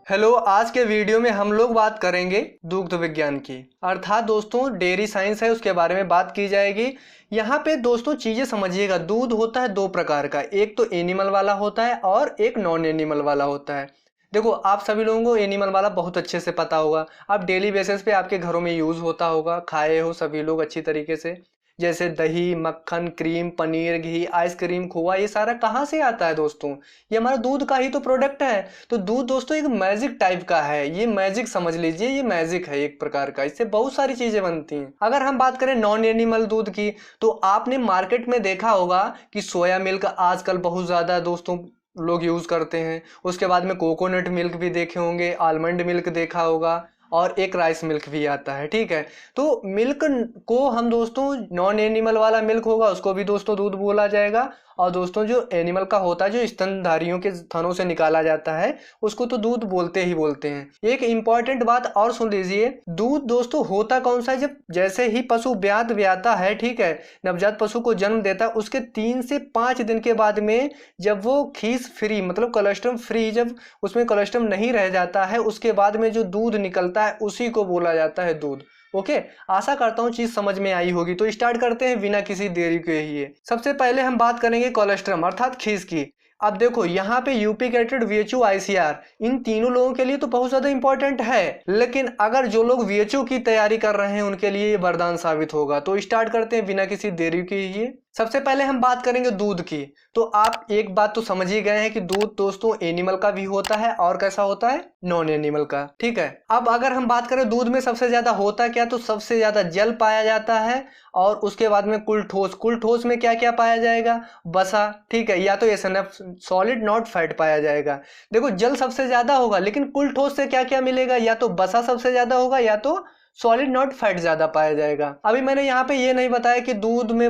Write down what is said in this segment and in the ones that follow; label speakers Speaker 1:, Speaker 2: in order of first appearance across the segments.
Speaker 1: Hello, आज के video में हम लोग बात करेंगे दुग्ध विज्ञान की, अर्थात दोस्तों डेयरी साइंस है उसके बारे में बात की जाएगी। यहाँ पे दोस्तों चीज़ें समझिएगा। दूध होता है दो प्रकार का, एक तो एनिमल वाला होता है और एक नॉन एनिमल वाला होता है। देखो, आप सभी लोगों को एनिमल वाला बहुत अच्छे से पता होगा, आप डेली बेसिस पे आपके घरों में यूज़ होता होगा, खाए हो सभी लोग अच्छी तरीके से। जैसे दही, मक्खन, क्रीम, पनीर, घी, आइसक्रीम, खोआ, ये सारा कहाँ से आता है दोस्तों? ये हमारा दूध का ही तो प्रोडक्ट है। तो दूध दोस्तों एक मैजिक टाइप का है, ये मैजिक समझ लीजिए, ये मैजिक है एक प्रकार का, इससे बहुत सारी चीजें बनती हैं। अगर हम बात करें नॉन एनिमल दूध की, तो आपने मार्केट में देखा होगा कि सोया मिल्क आजकल बहुत ज्यादा दोस्तों लोग यूज करते हैं। उसके बाद में कोकोनट मिल्क भी देखे होंगे, आलमंड मिल्क देखा होगा, और एक राइस मिल्क भी आता है। ठीक है, तो मिल्क को हम दोस्तों, नॉन एनिमल वाला मिल्क होगा उसको भी दोस्तों दूध बोला जाएगा, और दोस्तों जो एनिमल का होता है, जो स्तनधारियों के थनों से निकाला जाता है, उसको तो दूध बोलते ही बोलते हैं। एक इंपॉर्टेंट बात और सुन लीजिए, दूध दोस्तों होता कौन सा है? जब जैसे ही पशु ब्यात ब्याता है, ठीक है, नवजात पशु को जन्म देता है, उसके 3 से 5 दिन के बाद में जब वो खीस फ्री मतलब कोलेस्ट्रम फ्री, जब उसमें कोलेस्ट्रम नहीं रह जाता है, उसके बाद में जो दूध निकलता है उसी को बोला जाता है दूध। ओके, आशा करता हूँ चीज समझ में आई होगी। तो स्टार्ट करते हैं बिना किसी देरी के ही। सबसे पहले हम बात करेंगे कोलेस्ट्रम अर्थात खीस की। अब देखो, यहाँ पे यूपी कैटेड, वीएचओ, आईसीआर, इन तीनों लोगों के लिए तो बहुत ज्यादा इंपॉर्टेंट है, लेकिन अगर जो लोग वीएचओ की तैयारी कर रहे हैं उनके लिए ये वरदान साबित होगा। तो स्टार्ट करते हैं बिना किसी देरी के ही। सबसे पहले हम बात करेंगे दूध की। तो आप एक बात तो समझ ही गए हैं कि दूध दोस्तों एनिमल का भी होता है और कैसा होता है, नॉन एनिमल का। ठीक है, अब अगर हम बात करें दूध में सबसे ज्यादा होता क्या, तो सबसे ज्यादा जल पाया जाता है, और उसके बाद में कुल ठोस। कुल ठोस में क्या क्या पाया जाएगा? बसा, ठीक है, या तो एसएनएफ सॉलिड नॉट फैट पाया जाएगा। देखो, जल सबसे ज्यादा होगा, लेकिन कुल ठोस से क्या क्या मिलेगा? या तो बसा सबसे ज्यादा होगा, या तो सॉलिड नॉट फैट ज्यादा पाया जाएगा। अभी मैंने यहाँ पे ये नहीं बताया कि दूध में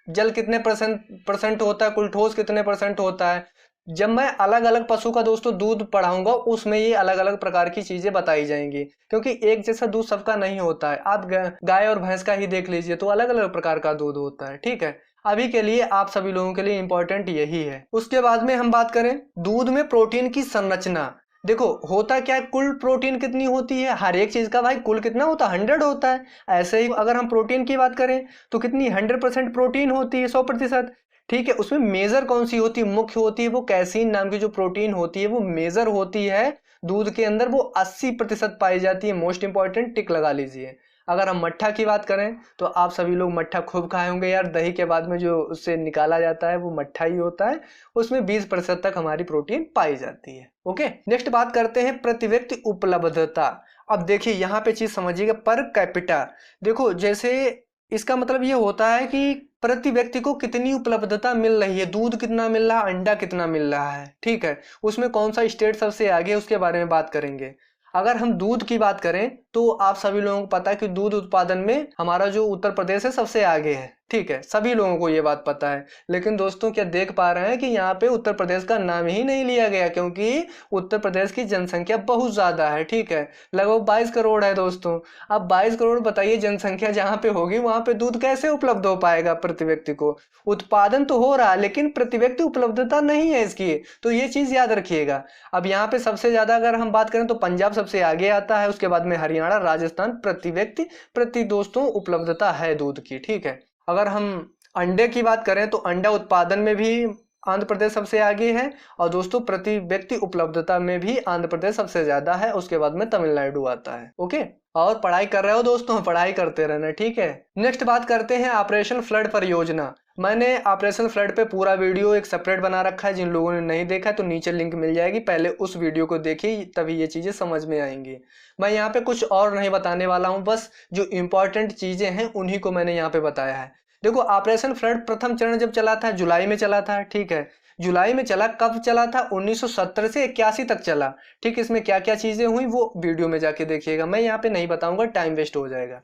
Speaker 1: जल कितने परसेंट होता है, कुल ठोस कितने परसेंट होता है। जब मैं अलग अलग पशु का दोस्तों दूध पढ़ाऊंगा, उसमें ये अलग अलग प्रकार की चीजें बताई जाएंगी, क्योंकि एक जैसा दूध सबका नहीं होता है। आप गाय और भैंस का ही देख लीजिए, तो अलग अलग प्रकार का दूध होता है। ठीक है, अभी के लिए आप सभी लोगों के लिए इंपॉर्टेंट यही है। उसके बाद में हम बात करें दूध में प्रोटीन की संरचना। देखो, होता क्या है, कुल प्रोटीन कितनी होती है हर एक चीज का? भाई कुल कितना होता है? 100 होता है। ऐसे ही अगर हम प्रोटीन की बात करें तो कितनी? 100% प्रोटीन होती है, 100%। ठीक है, उसमें मेजर कौन सी होती है? मुख्य होती है वो कैसीन नाम की जो प्रोटीन होती है, वो मेजर होती है दूध के अंदर, वो 80% पाई जाती है। मोस्ट इंपॉर्टेंट टिक लगा लीजिए। अगर हम मट्ठा की बात करें तो आप सभी लोग मट्ठा खूब खाए होंगे यार, दही के बाद में जो उससे निकाला जाता है वो मट्ठा ही होता है, उसमें 20% तक हमारी प्रोटीन पाई जाती है। ओके, नेक्स्ट बात करते हैं प्रति व्यक्ति उपलब्धता। अब देखिए यहाँ पे चीज समझिएगा, पर कैपिटा। देखो, जैसे इसका मतलब ये होता है कि प्रति व्यक्ति को कितनी उपलब्धता मिल रही है, दूध कितना मिल रहा है, अंडा कितना मिल रहा है। ठीक है, उसमें कौन सा स्टेट सबसे आगे है उसके बारे में बात करेंगे। अगर हम दूध की बात करें तो आप सभी लोगों को पता है कि दूध उत्पादन में हमारा जो उत्तर प्रदेश है सबसे आगे है। ठीक है, सभी लोगों को ये बात पता है, लेकिन दोस्तों क्या देख पा रहे हैं कि यहाँ पे उत्तर प्रदेश का नाम ही नहीं लिया गया, क्योंकि उत्तर प्रदेश की जनसंख्या बहुत ज्यादा है। ठीक है, लगभग 22 करोड़ है दोस्तों। अब 22 करोड़ बताइए, जनसंख्या जहाँ पे होगी वहां पे दूध कैसे उपलब्ध हो पाएगा प्रति व्यक्ति को? उत्पादन तो हो रहा है, लेकिन प्रति व्यक्ति उपलब्धता नहीं है इसकी, तो ये चीज याद रखिएगा। अब यहाँ पे सबसे ज्यादा अगर हम बात करें तो पंजाब सबसे आगे आता है, उसके बाद में हरियाणा, राजस्थान। प्रति व्यक्ति प्रति दोस्तों उपलब्धता है दूध की। ठीक है, अगर हम अंडे की बात करें तो अंडा उत्पादन में भी आंध्र प्रदेश सबसे आगे है, और दोस्तों प्रति व्यक्ति उपलब्धता में भी आंध्र प्रदेश सबसे ज्यादा है, उसके बाद में तमिलनाडु आता है। ओके, और पढ़ाई कर रहे हो दोस्तों, पढ़ाई करते रहना। ठीक है, नेक्स्ट बात करते हैं ऑपरेशन फ्लड परियोजना। मैंने ऑपरेशन फ्लड पे पूरा वीडियो एक सेपरेट बना रखा है, जिन लोगों ने नहीं देखा तो नीचे लिंक मिल जाएगी, पहले उस वीडियो को देखिए, तभी ये चीजें समझ में आएंगी। मैं यहाँ पे कुछ और नहीं बताने वाला हूँ, बस जो इंपॉर्टेंट चीजें हैं उन्हीं को मैंने यहाँ पे बताया है। देखो, ऑपरेशन फ्लड प्रथम चरण जब चला था, जुलाई में चला था। ठीक है, जुलाई में चला। कब चला था? 1970 से 81 तक चला। ठीक, इसमें क्या क्या चीजें हुई वो वीडियो में जाके देखिएगा, मैं यहाँ पे नहीं बताऊंगा, टाइम वेस्ट हो जाएगा।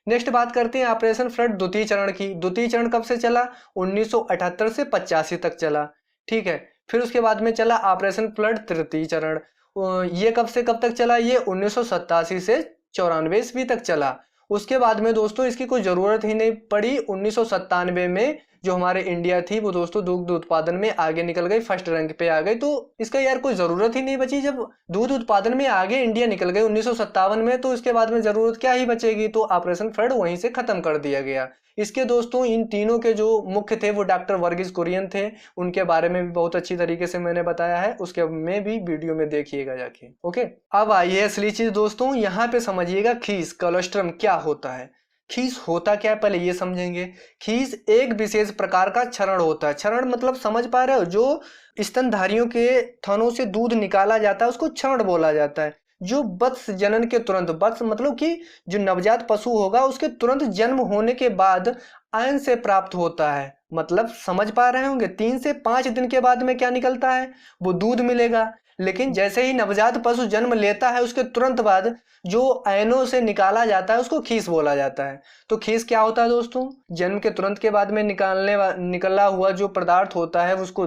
Speaker 1: नेक्स्ट बात करते हैं ऑपरेशन फ्लड द्वितीय चरण की। द्वितीय चरण कब से चला? 1978 से 85 तक चला। ठीक है, फिर उसके बाद में चला ऑपरेशन फ्लड तृतीय चरण। ये कब से कब तक चला? ये 1987 से 94 ईस्वी तक चला। उसके बाद में दोस्तों इसकी कोई जरूरत ही नहीं पड़ी। 1997 में जो हमारे इंडिया थी वो दोस्तों दुग्ध उत्पादन में आगे निकल गई, फर्स्ट रैंक पे आ गई। तो इसका यार कोई ज़रूरत ही नहीं बची, जब दूध उत्पादन में आगे इंडिया निकल गई 1957 में, तो इसके बाद में ज़रूरत क्या ही बचेगी। तो ऑपरेशन फ्लड वहीं से ख़त्म कर दिया गया। इसके दोस्तों इन तीनों के जो मुख्य थे वो डॉक्टर वर्गीस कुरियन थे, उनके बारे में भी बहुत अच्छी तरीके से मैंने बताया है, उसके में भी वीडियो में देखिएगा जाके। ओके, अब आइए असली चीज दोस्तों, यहाँ पे समझिएगा खीस कोलोस्ट्रम क्या होता है। खीस होता क्या है पहले ये समझेंगे। खीस एक विशेष प्रकार का क्षरण होता है। क्षरण मतलब समझ पा रहे हो, जो स्तनधारियों के थनों से दूध निकाला जाता है उसको क्षरण बोला जाता है। जो वत्स जनन के तुरंत, वत्स मतलब कि जो नवजात पशु होगा उसके तुरंत जन्म होने के बाद आयन से प्राप्त होता है। मतलब समझ पा रहे होंगे 3 से 5 दिन के बाद में क्या निकलता है, वो दूध मिलेगा। लेकिन जैसे ही नवजात पशु जन्म लेता है उसके तुरंत बाद जो आयनों से निकाला जाता है उसको खीस बोला जाता है। तो खीस क्या होता है दोस्तों, जन्म के तुरंत के बाद में निकला हुआ जो पदार्थ होता है उसको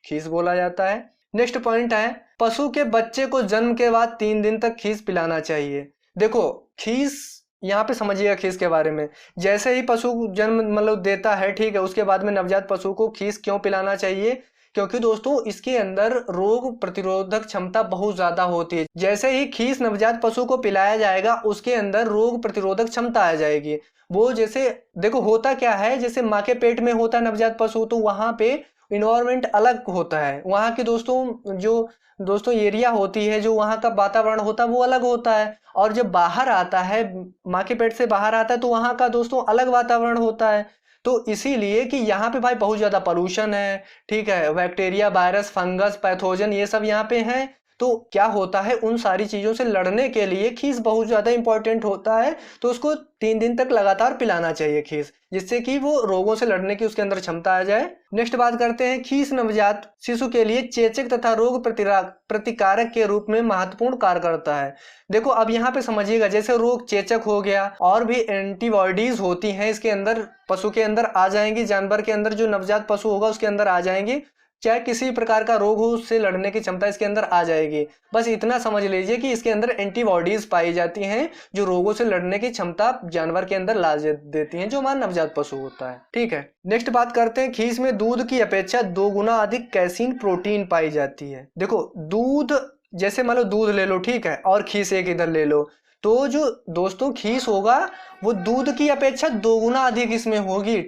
Speaker 1: खीस बोला जाता है। नेक्स्ट पॉइंट है, पशु के बच्चे को जन्म के बाद 3 दिन तक खीस पिलाना चाहिए। देखो खीस यहाँ पे समझिएगा खीस के बारे में। जैसे ही पशु जन्म मतलब देता है, ठीक है, उसके बाद में नवजात पशु को खीस क्यों पिलाना चाहिए, क्योंकि दोस्तों इसके अंदर रोग प्रतिरोधक क्षमता बहुत ज्यादा होती है। जैसे ही खीस नवजात पशु को पिलाया जाएगा उसके अंदर रोग प्रतिरोधक क्षमता आ जाएगी। वो जैसे देखो होता क्या है, जैसे माँ के पेट में होता है नवजात पशु, तो वहां पे इन्वायरमेंट अलग होता है, वहाँ की दोस्तों एरिया होती है, जो वहाँ का वातावरण होता है वो अलग होता है। और जब बाहर आता है, माँ के पेट से बाहर आता है, तो वहाँ का दोस्तों अलग वातावरण होता है। तो इसीलिए कि यहाँ पे भाई बहुत ज़्यादा पोल्यूशन है, ठीक है, बैक्टीरिया, वायरस, फंगस, पैथोजन ये सब यहाँ पे हैं। तो क्या होता है, उन सारी चीज़ों से लड़ने के लिए खीस बहुत ज़्यादा इंपॉर्टेंट होता है। तो उसको 3 दिन तक लगातार पिलाना चाहिए खीस, जिससे कि वो रोगों से लड़ने की उसके अंदर क्षमता आ जाए। नेक्स्ट बात करते हैं, खीस नवजात शिशु के लिए चेचक तथा रोग प्रतिकारक के रूप में महत्वपूर्ण कार्य करता है। देखो अब यहाँ पे समझिएगा, जैसे रोग चेचक हो गया, और भी एंटीबॉडीज होती हैं इसके अंदर, पशु के अंदर आ जाएंगी, जानवर के अंदर जो नवजात पशु होगा उसके अंदर आ जाएंगी, चाहे किसी प्रकार का रोग हो उससे लड़ने की क्षमता इसके अंदर आ जाएगी। बस इतना समझ लीजिए कि इसके अंदर एंटीबॉडीज पाई जाती हैं जो रोगों से लड़ने की क्षमता जानवर के अंदर ला देती हैं, जो हमारा नवजात पशु होता है। ठीक है, नेक्स्ट बात करते हैं, खीस में दूध की अपेक्षा 2 गुना अधिक कैसीन प्रोटीन पाई जाती है। देखो दूध, जैसे मान लो दूध ले लो, ठीक है, और खीस एक इधर ले लो, तो जो दोस्तों खीस होगा वो दूध की अपेक्षा 2 गुना अधिक इसमें होगी।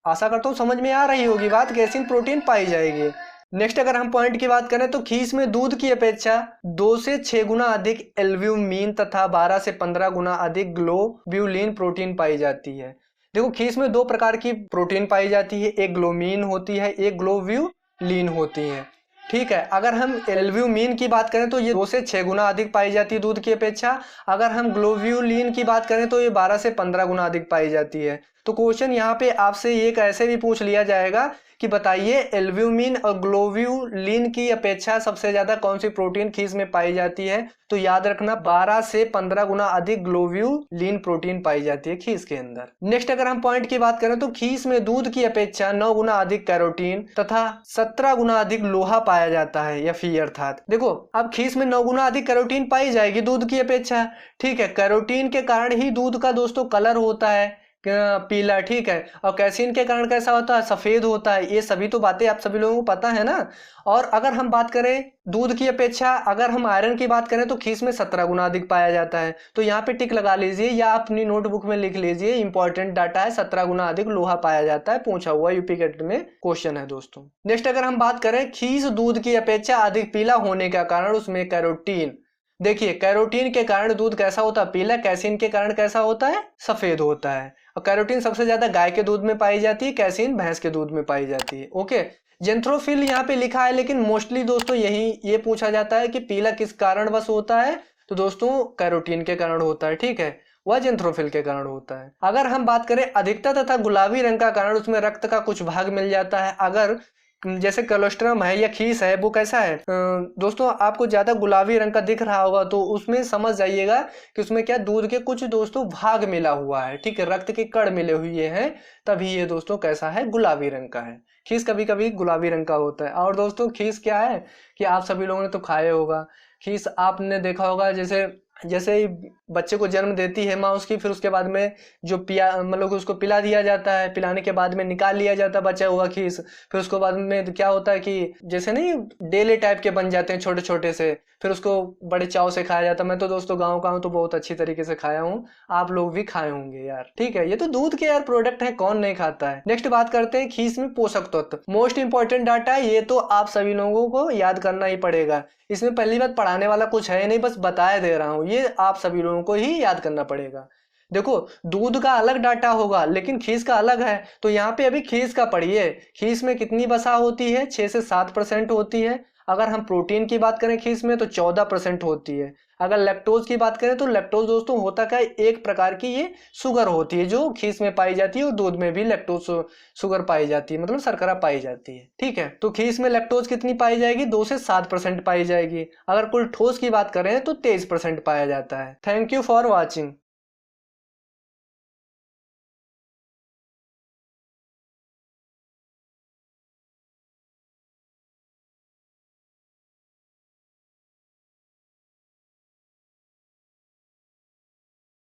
Speaker 1: आशा करता हूँ समझ में आ रही होगी बात, कैसीन प्रोटीन पाई जाएगी। नेक्स्ट अगर हम पॉइंट की बात करें तो खीस में दूध की अपेक्षा 2 से 6 गुना अधिक एल्ब्यूमिन तथा 12 से 15 गुना अधिक ग्लोब्यूलिन प्रोटीन पाई जाती है। देखो खीस में 2 प्रकार की प्रोटीन पाई जाती है, एक ग्लोमीन होती है, एक ग्लोब्यूलिन होती है। ठीक है, अगर हम एल्ब्यूमिन की बात करें तो ये 2 से 6 गुना अधिक पाई जाती है दूध की अपेक्षा। अगर हम ग्लोब्यूलिन की बात करें तो ये 12 से 15 गुना अधिक पाई जाती है। तो क्वेश्चन यहाँ पे आपसे एक ऐसे भी पूछ लिया जाएगा कि बताइए एल्ब्यूमिन और ग्लोब्यूलिन की अपेक्षा सबसे ज्यादा कौन सी प्रोटीन खीस में पाई जाती है, तो याद रखना 12 से 15 गुना अधिक ग्लोब्यूलिन प्रोटीन पाई जाती है खीस के अंदर। नेक्स्ट अगर हम पॉइंट की बात करें तो खीस में दूध की अपेक्षा 9 गुना अधिक कैरोटीन तथा 17 गुना अधिक लोहा पाया जाता है, या फी अर्थात। देखो अब खीस में 9 गुना अधिक कैरोटीन पाई जाएगी दूध की अपेक्षा, ठीक है, कैरोटीन के कारण ही दूध का दोस्तों कलर होता है पीला, ठीक है, और कैसीन के कारण कैसा होता है, सफेद होता है। ये सभी तो बातें आप सभी लोगों को पता है ना। और अगर हम बात करें दूध की अपेक्षा, अगर हम आयरन की बात करें तो खीस में 17 गुना अधिक पाया जाता है। तो यहाँ पे टिक लगा लीजिए या अपनी नोटबुक में लिख लीजिए, इंपॉर्टेंट डाटा है, 17 गुना अधिक लोहा पाया जाता है, पूछा हुआ यूपी कैट में क्वेश्चन है दोस्तों। नेक्स्ट अगर हम बात करें खीस दूध की अपेक्षा अधिक पीला होने का कारण, उसमें कैरोटीन। देखिए कैरोटीन के कारण दूध कैसा होता है, पीला, कैसीन के कारण कैसा होता है, सफेद होता है। और कैरोटीन सबसे ज्यादा गाय के दूध में पाई जाती है, कैसीन भैंस के दूध में पाई जाती है। ओके, जेंथ्रोफिल यहाँ पे लिखा है, लेकिन मोस्टली दोस्तों ये पूछा जाता है कि पीला किस कारणवश होता है, तो दोस्तों कैरोटीन के कारण होता है, ठीक है, वह जेंथ्रोफिल के कारण होता है। अगर हम बात करें अधिकता तथा गुलाबी रंग का कारण, उसमें रक्त का कुछ भाग मिल जाता है। अगर जैसे कोलोस्ट्रम है या खीस है, वो कैसा है दोस्तों, आपको ज्यादा गुलाबी रंग का दिख रहा होगा तो उसमें समझ जाइएगा कि उसमें क्या दूध के कुछ दोस्तों भाग मिला हुआ है, ठीक है, रक्त के कण मिले हुए हैं, तभी ये दोस्तों कैसा है, गुलाबी रंग का है। खीस कभी कभी गुलाबी रंग का होता है। और दोस्तों खीस क्या है कि आप सभी लोगों ने तो खाए होगा खीस, आपने देखा होगा जैसे बच्चे को जन्म देती है माँ उसकी, फिर उसके बाद में जो पिया मतलब उसको पिला दिया जाता है, पिलाने के बाद में निकाल लिया जाता है बचा हुआ खीस। फिर उसके बाद में तो क्या होता है कि जैसे नहीं डेले टाइप के बन जाते हैं छोटे छोटे से, फिर उसको बड़े चाव से खाया जाता है। मैं तो दोस्तों गाँव का हूँ तो बहुत अच्छी तरीके से खाया हूँ, आप लोग भी खाए होंगे यार। ठीक है, ये तो दूध के यार प्रोडक्ट है, कौन नहीं खाता है। नेक्स्ट बात करते हैं खीस में पोषक तत्व, मोस्ट इंपॉर्टेंट डाटा है, ये तो आप सभी लोगों को याद करना ही पड़ेगा। इसमें पहली बात पढ़ाने वाला कुछ है नहीं, बस बताया दे रहा हूँ, ये आप सभी लोगों को ही याद करना पड़ेगा। देखो दूध का अलग डाटा होगा लेकिन खीस का अलग है, तो यहाँ पे अभी खीस का पढ़िए। खीस में कितनी वसा होती है, 6 से 7% होती है। अगर हम प्रोटीन की बात करें खीस में तो 14% होती है। अगर लैक्टोज की बात करें तो लैक्टोज दोस्तों होता क्या है, एक प्रकार की ये शुगर होती है जो खीस में पाई जाती है, और दूध में भी लैक्टोज शुगर पाई जाती है, मतलब शर्करा पाई जाती है। ठीक है, तो खीस में लैक्टोज कितनी पाई जाएगी, 2 से 7% पाई जाएगी। अगर कुल ठोस की बात करें तो 23% पाया जाता है। Thank you for watching.